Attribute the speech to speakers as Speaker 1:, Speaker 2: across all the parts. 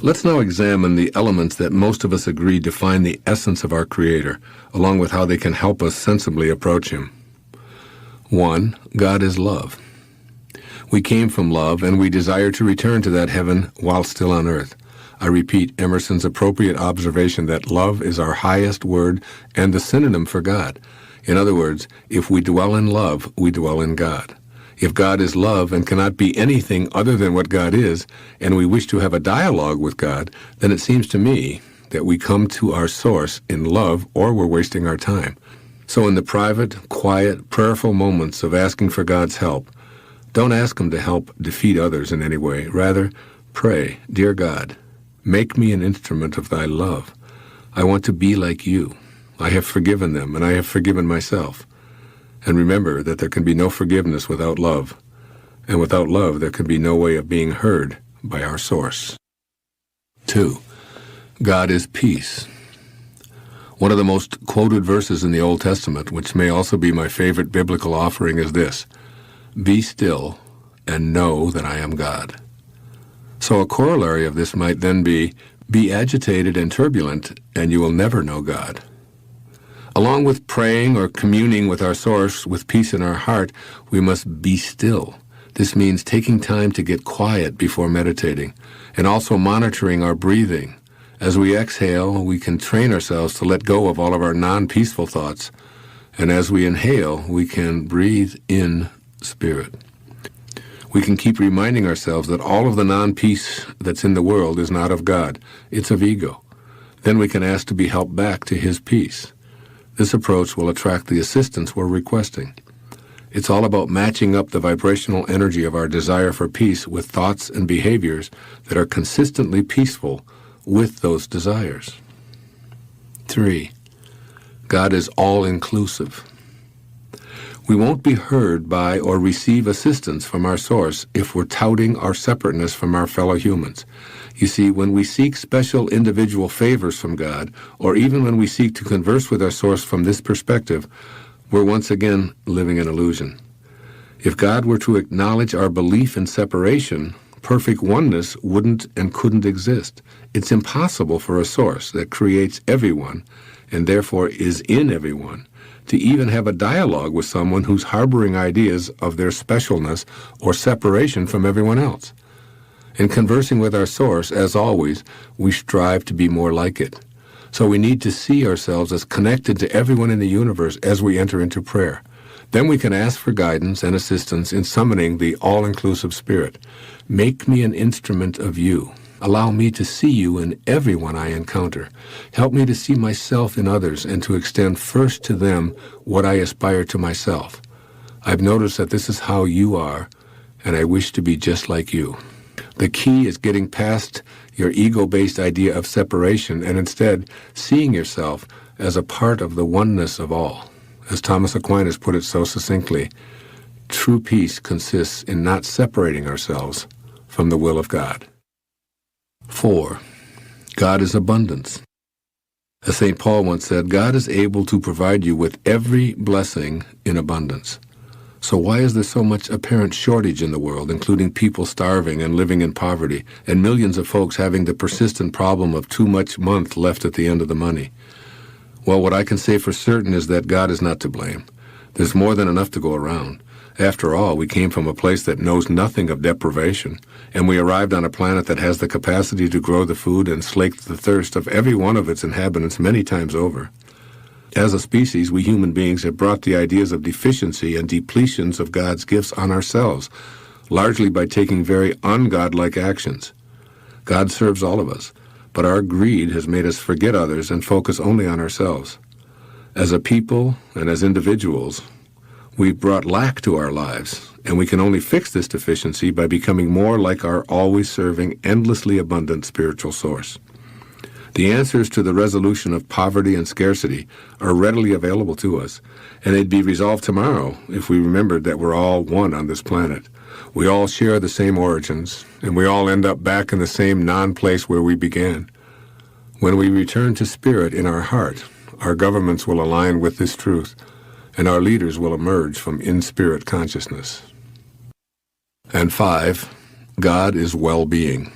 Speaker 1: Let's now examine the elements that most of us agree define the essence of our Creator, along with how they can help us sensibly approach Him. 1. God is love. We came from love, and we desire to return to that heaven while still on earth. I repeat Emerson's appropriate observation that love is our highest word and the synonym for God. In other words, if we dwell in love, we dwell in God. If God is love and cannot be anything other than what God is, and we wish to have a dialogue with God, then it seems to me that we come to our source in love or we're wasting our time. So in the private, quiet, prayerful moments of asking for God's help, don't ask Him to help defeat others in any way. Rather, pray, Dear God, make me an instrument of Thy love. I want to be like You. I have forgiven them, and I have forgiven myself. And remember that there can be no forgiveness without love, and without love there can be no way of being heard by our source. 2. God is peace. One of the most quoted verses in the Old Testament, which may also be my favorite biblical offering, is this: Be still and know that I am God. So a corollary of this might then be agitated and turbulent, and you will never know God. Along with praying or communing with our source with peace in our heart, we must be still. This means taking time to get quiet before meditating, and also monitoring our breathing. As we exhale, we can train ourselves to let go of all of our non-peaceful thoughts. And as we inhale, we can breathe in spirit. We can keep reminding ourselves that all of the non-peace that's in the world is not of God. It's of ego. Then we can ask to be helped back to His peace. This approach will attract the assistance we're requesting. It's all about matching up the vibrational energy of our desire for peace with thoughts and behaviors that are consistently peaceful with those desires. 3. God is all-inclusive. We won't be heard by or receive assistance from our source if we're touting our separateness from our fellow humans. You see, when we seek special individual favors from God, or even when we seek to converse with our source from this perspective, we're once again living an illusion. If God were to acknowledge our belief in separation, perfect oneness wouldn't and couldn't exist. It's impossible for a source that creates everyone, and therefore is in everyone, to even have a dialogue with someone who's harboring ideas of their specialness or separation from everyone else. In conversing with our source, as always, we strive to be more like it. So we need to see ourselves as connected to everyone in the universe as we enter into prayer. Then we can ask for guidance and assistance in summoning the all-inclusive Spirit. Make me an instrument of You. Allow me to see You in everyone I encounter. Help me to see myself in others and to extend first to them what I aspire to myself. I've noticed that this is how You are, and I wish to be just like You. The key is getting past your ego-based idea of separation and instead seeing yourself as a part of the oneness of all. As Thomas Aquinas put it so succinctly, true peace consists in not separating ourselves from the will of God. 4. God is abundance. As St. Paul once said, God is able to provide you with every blessing in abundance. So why is there so much apparent shortage in the world, including people starving and living in poverty, and millions of folks having the persistent problem of too much month left at the end of the money? Well, what I can say for certain is that God is not to blame. There's more than enough to go around. After all, we came from a place that knows nothing of deprivation, and we arrived on a planet that has the capacity to grow the food and slake the thirst of every one of its inhabitants many times over. As a species, we human beings have brought the ideas of deficiency and depletions of God's gifts on ourselves, largely by taking very ungodlike actions. God serves all of us, but our greed has made us forget others and focus only on ourselves. As a people and as individuals, we've brought lack to our lives, and we can only fix this deficiency by becoming more like our always serving, endlessly abundant spiritual source. The answers to the resolution of poverty and scarcity are readily available to us, and they'd be resolved tomorrow if we remembered that we're all one on this planet. We all share the same origins, and we all end up back in the same non-place where we began. When we return to spirit in our heart, our governments will align with this truth, and our leaders will emerge from in-spirit consciousness. And 5, God is well-being.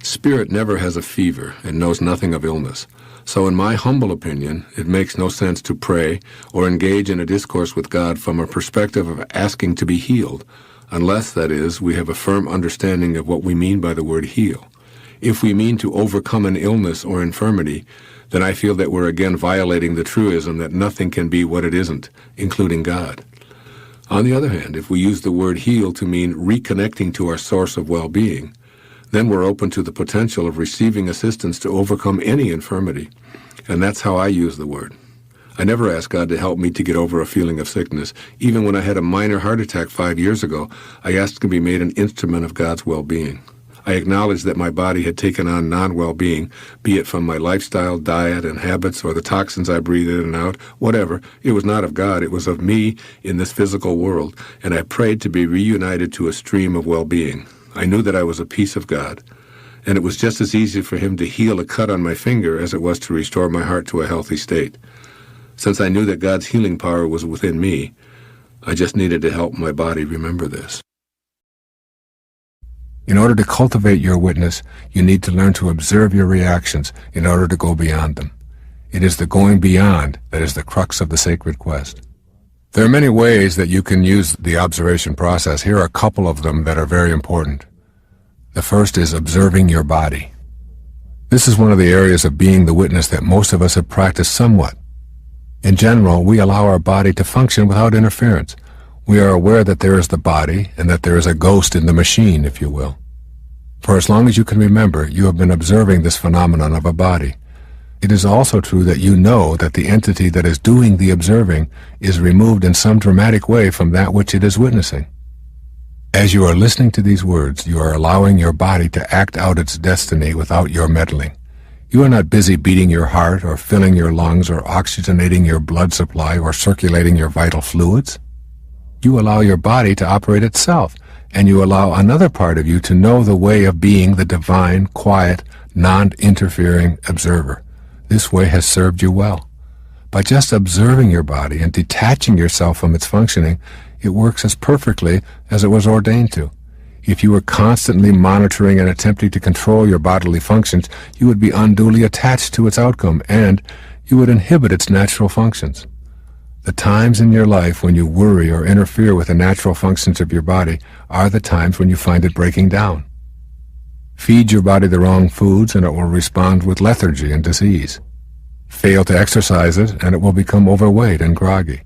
Speaker 1: Spirit never has a fever and knows nothing of illness. So in my humble opinion, it makes no sense to pray or engage in a discourse with God from a perspective of asking to be healed, unless, that is, we have a firm understanding of what we mean by the word heal. If we mean to overcome an illness or infirmity, then I feel that we're again violating the truism that nothing can be what it isn't, including God. On the other hand, if we use the word heal to mean reconnecting to our source of well-being, then we're open to the potential of receiving assistance to overcome any infirmity. And that's how I use the word. I never asked God to help me to get over a feeling of sickness. Even when I had a minor heart attack 5 years ago, I asked to be made an instrument of God's well-being. I acknowledged that my body had taken on non-well-being, be it from my lifestyle, diet, and habits, or the toxins I breathe in and out, whatever. It was not of God, it was of me in this physical world, and I prayed to be reunited to a stream of well-being. I knew that I was a piece of God, and it was just as easy for him to heal a cut on my finger as it was to restore my heart to a healthy state. Since I knew that God's healing power was within me, I just needed to help my body remember this. In order to cultivate your witness, you need to learn to observe your reactions in order to go beyond them. It is the going beyond that is the crux of the sacred quest. There are many ways that you can use the observation process. Here are a couple of them that are very important. The first is observing your body. This is one of the areas of being the witness that most of us have practiced somewhat. In general, we allow our body to function without interference. We are aware that there is the body and that there is a ghost in the machine, if you will. For as long as you can remember, you have been observing this phenomenon of a body. It is also true that you know that the entity that is doing the observing is removed in some dramatic way from that which it is witnessing. As you are listening to these words, you are allowing your body to act out its destiny without your meddling. You are not busy beating your heart or filling your lungs or oxygenating your blood supply or circulating your vital fluids. You allow your body to operate itself, and you allow another part of you to know the way of being the divine, quiet, non-interfering observer. This way has served you well. By just observing your body and detaching yourself from its functioning, it works as perfectly as it was ordained to. If you were constantly monitoring and attempting to control your bodily functions, you would be unduly attached to its outcome, and you would inhibit its natural functions. The times in your life when you worry or interfere with the natural functions of your body are the times when you find it breaking down. Feed your body the wrong foods and it will respond with lethargy and disease. Fail to exercise it and it will become overweight and groggy.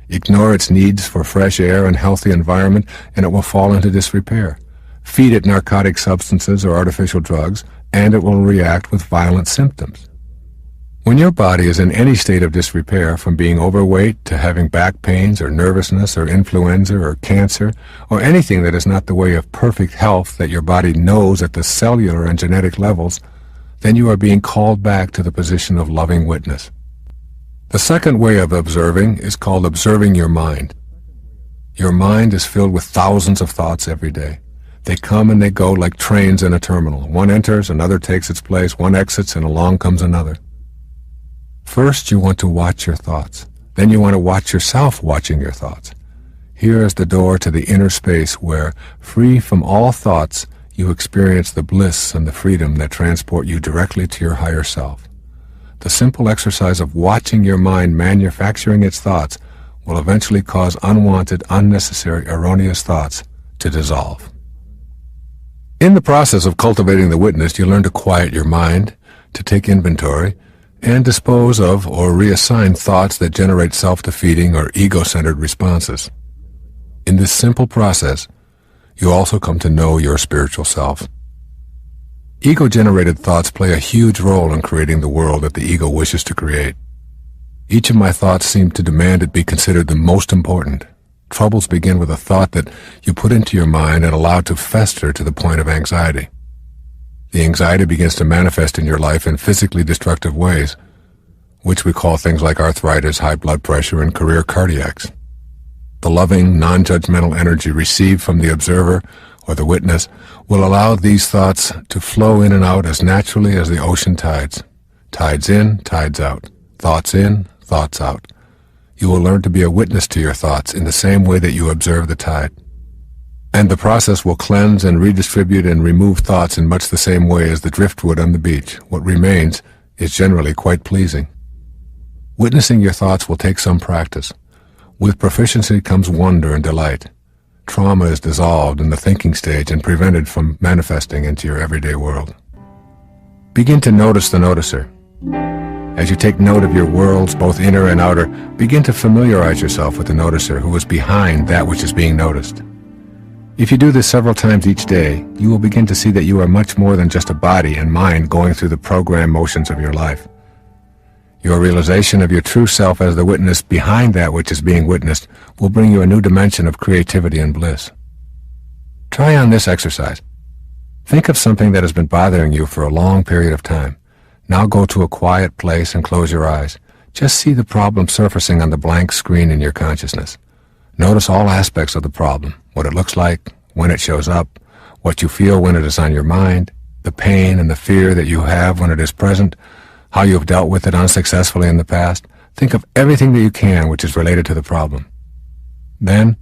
Speaker 1: Ignore its needs for fresh air and healthy environment and it will fall into disrepair. Feed it narcotic substances or artificial drugs and it will react with violent symptoms. When your body is in any state of disrepair, from being overweight to having back pains or nervousness or influenza or cancer or anything that is not the way of perfect health that your body knows at the cellular and genetic levels, then you are being called back to the position of loving witness. The second way of observing is called observing your mind. Your mind is filled with thousands of thoughts every day. They come and they go like trains in a terminal. One enters, another takes its place, one exits, and along comes another. First, you want to watch your thoughts. Then you want to watch yourself watching your thoughts. Here is the door to the inner space where, free from all thoughts, you experience the bliss and the freedom that transport you directly to your higher self. The simple exercise of watching your mind manufacturing its thoughts will eventually cause unwanted, unnecessary, erroneous thoughts to dissolve. In the process of cultivating the witness, you learn to quiet your mind, to take inventory, and dispose of or reassign thoughts that generate self-defeating or ego-centered responses. In this simple process, you also come to know your spiritual self. Ego-generated thoughts play a huge role in creating the world that the ego wishes to create. Each of my thoughts seem to demand it be considered the most important. Troubles begin with a thought that you put into your mind and allow to fester to the point of anxiety. The anxiety begins to manifest in your life in physically destructive ways, which we call things like arthritis, high blood pressure, and career cardiacs. The loving, non-judgmental energy received from the observer or the witness will allow these thoughts to flow in and out as naturally as the ocean tides. Tides in, tides out. Thoughts in, thoughts out. You will learn to be a witness to your thoughts in the same way that you observe the tide. And the process will cleanse and redistribute and remove thoughts in much the same way as the driftwood on the beach. What remains is generally quite pleasing. Witnessing your thoughts will take some practice. With proficiency comes wonder and delight. Trauma is dissolved in the thinking stage and prevented from manifesting into your everyday world. Begin to notice the noticer. As you take note of your worlds, both inner and outer, begin to familiarize yourself with the noticer who is behind that which is being noticed. If you do this several times each day, you will begin to see that you are much more than just a body and mind going through the programmed motions of your life. Your realization of your true self as the witness behind that which is being witnessed will bring you a new dimension of creativity and bliss. Try on this exercise. Think of something that has been bothering you for a long period of time. Now go to a quiet place and close your eyes. Just see the problem surfacing on the blank screen in your consciousness. Notice all aspects of the problem, what it looks like, when it shows up, what you feel when it is on your mind, the pain and the fear that you have when it is present, how you have dealt with it unsuccessfully in the past. Think of everything that you can which is related to the problem. Then,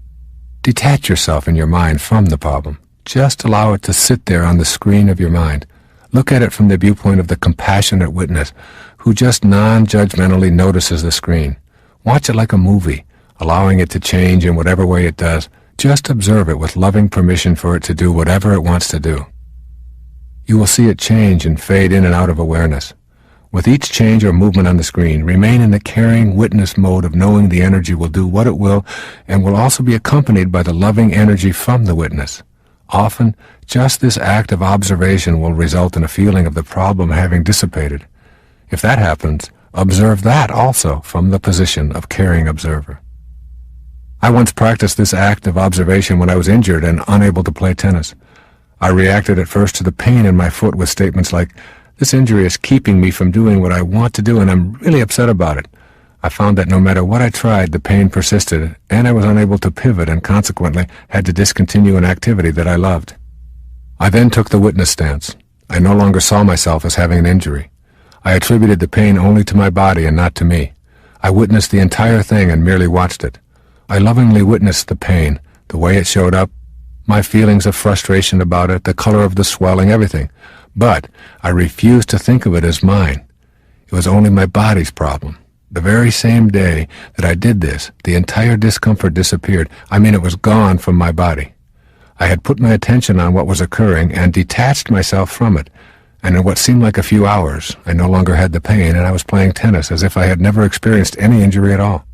Speaker 1: detach yourself in your mind from the problem. Just allow it to sit there on the screen of your mind. Look at it from the viewpoint of the compassionate witness who just non-judgmentally notices the screen. Watch it like a movie, allowing it to change in whatever way it does. Just observe it with loving permission for it to do whatever it wants to do. You will see it change and fade in and out of awareness. With each change or movement on the screen, remain in the caring witness mode of knowing the energy will do what it will and will also be accompanied by the loving energy from the witness. Often, just this act of observation will result in a feeling of the problem having dissipated. If that happens, observe that also from the position of caring observer. I once practiced this act of observation when I was injured and unable to play tennis. I reacted at first to the pain in my foot with statements like, "This injury is keeping me from doing what I want to do and I'm really upset about it." I found that no matter what I tried, the pain persisted and I was unable to pivot and consequently had to discontinue an activity that I loved. I then took the witness stance. I no longer saw myself as having an injury. I attributed the pain only to my body and not to me. I witnessed the entire thing and merely watched it. I lovingly witnessed the pain, the way it showed up, my feelings of frustration about it, the color of the swelling, everything. But I refused to think of it as mine. It was only my body's problem. The very same day that I did this, the entire discomfort disappeared. It was gone from my body. I had put my attention on what was occurring and detached myself from it, and in what seemed like a few hours, I no longer had the pain and I was playing tennis as if I had never experienced any injury at all.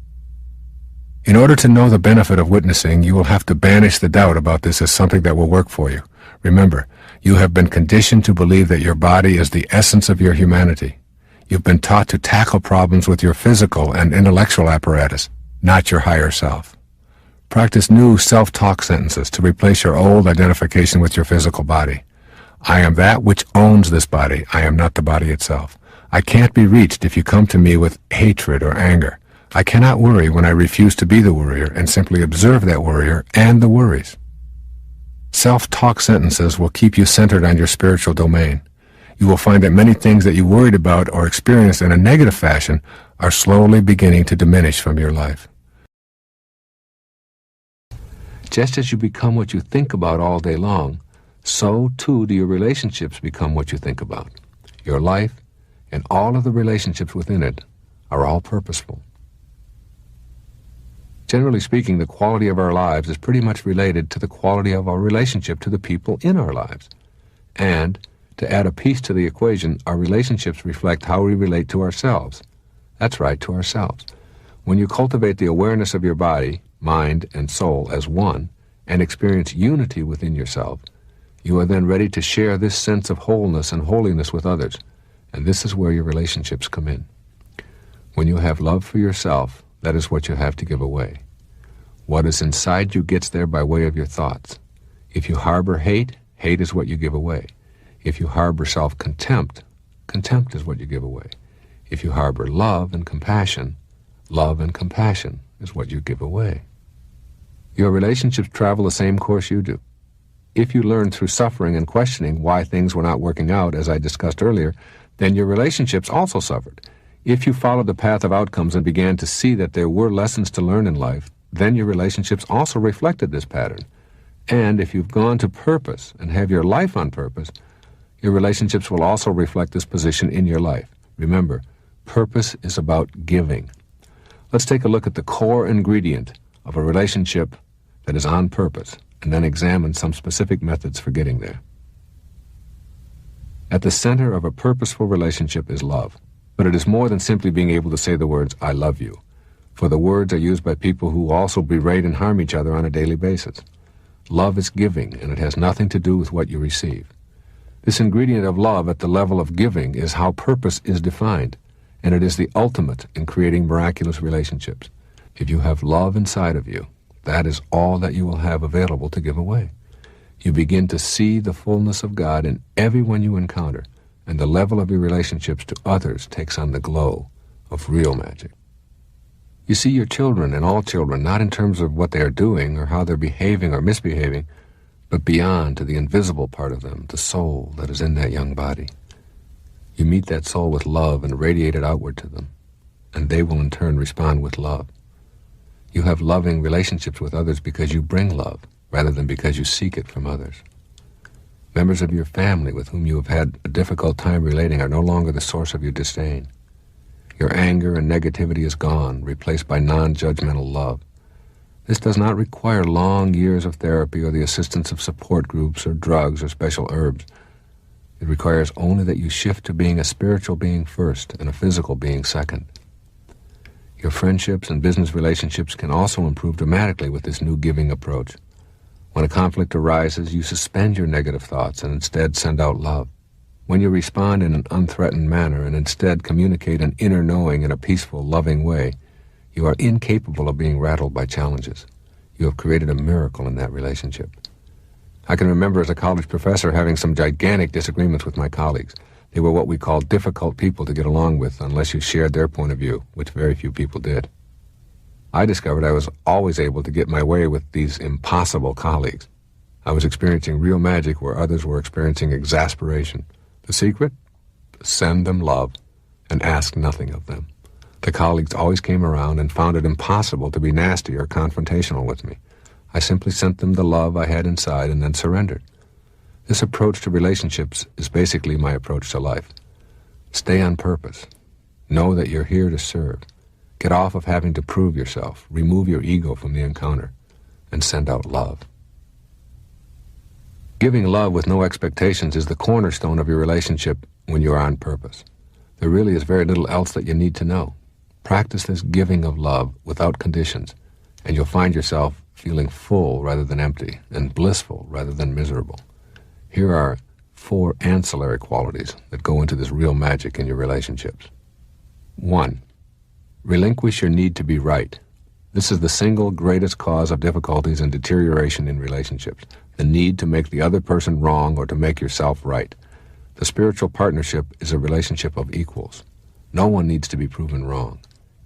Speaker 1: In order to know the benefit of witnessing, you will have to banish the doubt about this as something that will work for you. Remember, you have been conditioned to believe that your body is the essence of your humanity. You've been taught to tackle problems with your physical and intellectual apparatus, not your higher self. Practice new self-talk sentences to replace your old identification with your physical body. I am that which owns this body. I am not the body itself. I can't be reached if you come to me with hatred or anger. I cannot worry when I refuse to be the worrier and simply observe that worrier and the worries. Self-talk sentences will keep you centered on your spiritual domain. You will find that many things that you worried about or experienced in a negative fashion are slowly beginning to diminish from your life. Just as you become what you think about all day long, so too do your relationships become what you think about. Your life and all of the relationships within it are all purposeful. Generally speaking, the quality of our lives is pretty much related to the quality of our relationship to the people in our lives. And, to add a piece to the equation, our relationships reflect how we relate to ourselves. That's right, to ourselves. When you cultivate the awareness of your body, mind, and soul as one, and experience unity within yourself, you are then ready to share this sense of wholeness and holiness with others. And this is where your relationships come in. When you have love for yourself, that is what you have to give away. What is inside you gets there by way of your thoughts. If you harbor hate, hate is what you give away. If you harbor self-contempt, contempt is what you give away. If you harbor love and compassion is what you give away. Your relationships travel the same course you do. If you learn through suffering and questioning why things were not working out, as I discussed earlier, then your relationships also suffered. If you followed the path of outcomes and began to see that there were lessons to learn in life, then your relationships also reflected this pattern. And if you've gone to purpose and have your life on purpose, your relationships will also reflect this position in your life. Remember, purpose is about giving. Let's take a look at the core ingredient of a relationship that is on purpose, and then examine some specific methods for getting there. At the center of a purposeful relationship is love, but it is more than simply being able to say the words, "I love you," for the words are used by people who also berate and harm each other on a daily basis. Love is giving, and it has nothing to do with what you receive. This ingredient of love at the level of giving is how purpose is defined, and it is the ultimate in creating miraculous relationships. If you have love inside of you, that is all that you will have available to give away. You begin to see the fullness of God in everyone you encounter, and the level of your relationships to others takes on the glow of real magic. You see your children and all children not in terms of what they are doing or how they're behaving or misbehaving, but beyond to the invisible part of them, the soul that is in that young body. You meet that soul with love and radiate it outward to them, and they will in turn respond with love. You have loving relationships with others because you bring love, rather than because you seek it from others. Members of your family with whom you have had a difficult time relating are no longer the source of your disdain. Your anger and negativity is gone, replaced by non-judgmental love. This does not require long years of therapy or the assistance of support groups or drugs or special herbs. It requires only that you shift to being a spiritual being first and a physical being second. Your friendships and business relationships can also improve dramatically with this new giving approach. When a conflict arises, you suspend your negative thoughts and instead send out love. When you respond in an unthreatened manner and instead communicate an inner knowing in a peaceful, loving way, you are incapable of being rattled by challenges. You have created a miracle in that relationship. I can remember as a college professor having some gigantic disagreements with my colleagues. They were what we call difficult people to get along with unless you shared their point of view, which very few people did. I discovered I was always able to get my way with these impossible colleagues. I was experiencing real magic where others were experiencing exasperation. The secret? Send them love and ask nothing of them. The colleagues always came around and found it impossible to be nasty or confrontational with me. I simply sent them the love I had inside and then surrendered. This approach to relationships is basically my approach to life. Stay on purpose. Know that you're here to serve. Get off of having to prove yourself. Remove your ego from the encounter and send out love. Giving love with no expectations is the cornerstone of your relationship when you are on purpose. There really is very little else that you need to know. Practice this giving of love without conditions, and you'll find yourself feeling full rather than empty, and blissful rather than miserable. Here are 4 ancillary qualities that go into this real magic in your relationships. 1. Relinquish your need to be right. This is the single greatest cause of difficulties and deterioration in relationships, the need to make the other person wrong or to make yourself right. The spiritual partnership is a relationship of equals. No one needs to be proven wrong.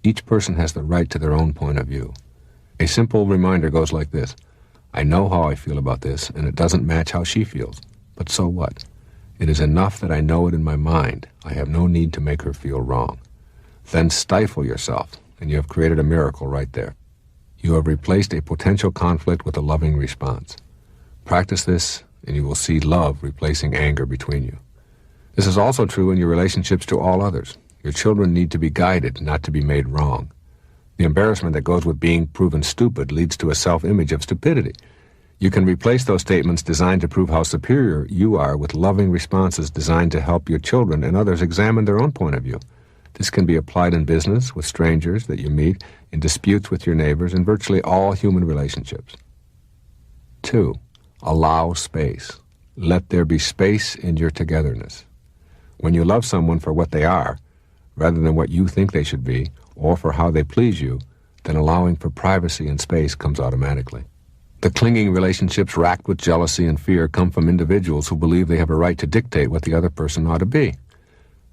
Speaker 1: Each person has the right to their own point of view. A simple reminder goes like this: I know how I feel about this, and it doesn't match how she feels. But so what? It is enough that I know it in my mind. I have no need to make her feel wrong. Then stifle yourself, and you have created a miracle right there. You have replaced a potential conflict with a loving response. Practice this, and you will see love replacing anger between you. This is also true in your relationships to all others. Your children need to be guided, not to be made wrong. The embarrassment that goes with being proven stupid leads to a self-image of stupidity. You can replace those statements designed to prove how superior you are with loving responses designed to help your children and others examine their own point of view. This can be applied in business, with strangers that you meet, in disputes with your neighbors, in virtually all human relationships. 2. Allow space. Let there be space in your togetherness. When you love someone for what they are, rather than what you think they should be, or for how they please you, then allowing for privacy and space comes automatically. The clinging relationships racked with jealousy and fear come from individuals who believe they have a right to dictate what the other person ought to be.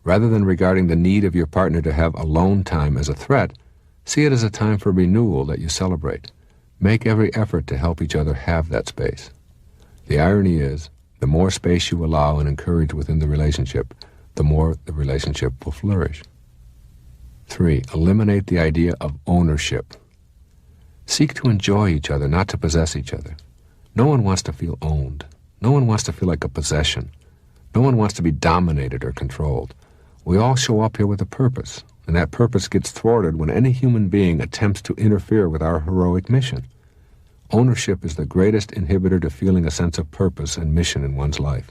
Speaker 1: Rather than regarding the need of your partner to have alone time as a threat, see it as a time for renewal that you celebrate. Make every effort to help each other have that space. The irony is, the more space you allow and encourage within the relationship, the more the relationship will flourish. 3. Eliminate the idea of ownership. Seek to enjoy each other, not to possess each other. No one wants to feel owned. No one wants to feel like a possession. No one wants to be dominated or controlled. We all show up here with a purpose, and that purpose gets thwarted when any human being attempts to interfere with our heroic mission. Ownership is the greatest inhibitor to feeling a sense of purpose and mission in one's life.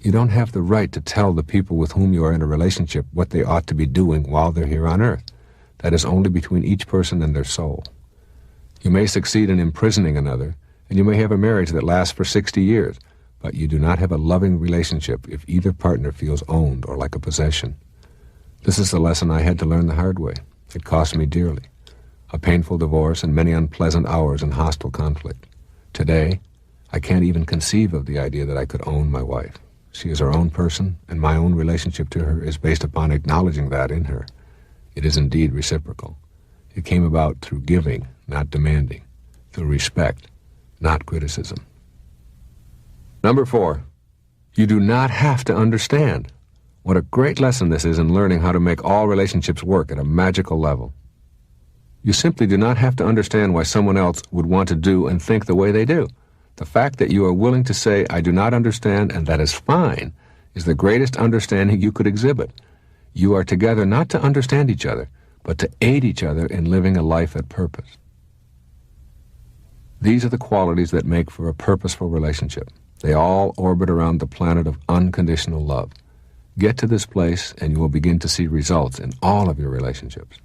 Speaker 1: You don't have the right to tell the people with whom you are in a relationship what they ought to be doing while they're here on earth. That is only between each person and their soul. You may succeed in imprisoning another, and you may have a marriage that lasts for 60 years, but you do not have a loving relationship if either partner feels owned or like a possession. This is the lesson I had to learn the hard way. It cost me dearly. A painful divorce and many unpleasant hours in hostile conflict. Today, I can't even conceive of the idea that I could own my wife. She is her own person, and my own relationship to her is based upon acknowledging that in her. It is indeed reciprocal. It came about through giving, not demanding, through respect, not criticism. Number 4, you do not have to understand. What a great lesson this is in learning how to make all relationships work at a magical level. You simply do not have to understand why someone else would want to do and think the way they do. The fact that you are willing to say, I do not understand, and that is fine, is the greatest understanding you could exhibit. You are together not to understand each other, but to aid each other in living a life at purpose. These are the qualities that make for a purposeful relationship. They all orbit around the planet of unconditional love. Get to this place, and you will begin to see results in all of your relationships.